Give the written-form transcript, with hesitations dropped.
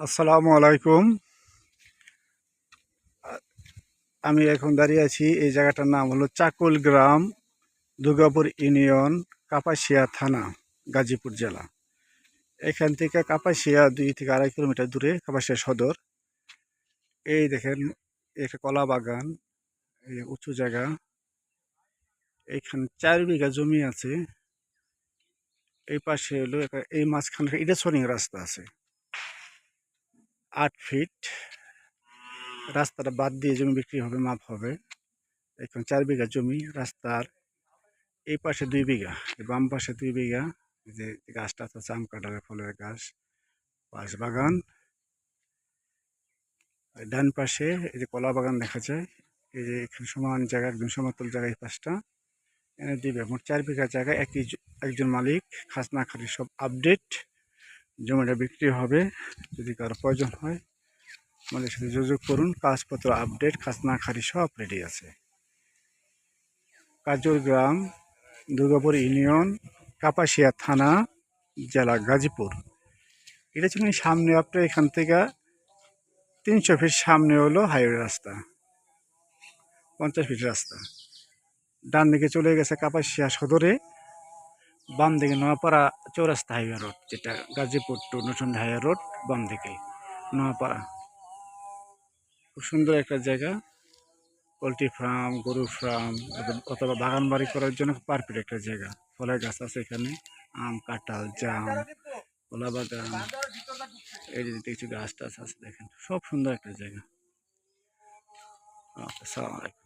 আসসালামু আলাইকুম। আমি এখন দাঁড়িয়ে আছি, এই জায়গাটার নাম হলো চাকুল গ্রাম, দুর্গাপুর ইউনিয়ন, কাপাসিয়া থানা, গাজীপুর জেলা। এখান থেকে কাপাসিয়া 2 থেকে 2.5 কিলোমিটার দূরে, কাপাসিয়া সদর। এই দেখেন, একটা কলা বাগান, এই উঁচু জায়গা। এইখানে 4 বিঘা জমি আছে। এই পাশে হলো এই মাঝখানে ইটেশনিং রাস্তা আছে 8 ফিট। রাস্তাটা বাদ দিয়ে জমি বিক্রি হবে, মাপ হবে। এখন 4 বিঘা জমি। রাস্তার এই পাশে 2 বিঘা, বাম পাশে 2 বিঘা। এই যে গাছটা আছে, আম কাঁঠালের ফলের গাছ, বাঁশ বাগান। আর ডান পাশে এই যে কলা বাগান দেখা যায়। এই যে এখানে সমান জায়গা, একদম সমতল জায়গা এই পাশটা। এখানে 2 বিঘা, মোট 4 বিঘা জায়গায় একজন মালিক। খাজনা খালি সব আপডেট। জমিটা বিক্রি হবে। যদি কারো প্রয়োজন হয় আমাদের সাথে যোগাযোগ করুন। কাগজপত্র আপডেট, খাজনা খালি সব রেডি আছে। কাজল গ্রাম, দুর্গাপুর ইউনিয়ন, কাপাসিয়া থানা, জেলা গাজীপুর। এটা ছিল সামনে, আপনার এখান থেকে 300 ফিট সামনে হলো হাইওয়ে রাস্তা, 50 ফিট রাস্তা। ডান দিকে চলে গেছে কাপাসিয়া সদরে, বাম দিকে নোয়াপাড়া চৌরাস্তা হাইওয়ে রোড, যেটা গাজীপুর টু নতুন হাইওয়ে রোড, বাম দিকে নোয়াপাড়া। খুব সুন্দর একটা জায়গা। পোলট্রি ফার্ম, গরুর ফার্ম অথবা বাগান বাড়ি করার জন্য পারফেক্ট একটা জায়গা। ফলের গাছ আছে এখানে, আম, কাঁঠাল, জাম, কলা বাগান। এই যে কিছু গাছ টাছ আছে দেখেন, সব সুন্দর একটা জায়গা। আসসালামু আলাইকুম।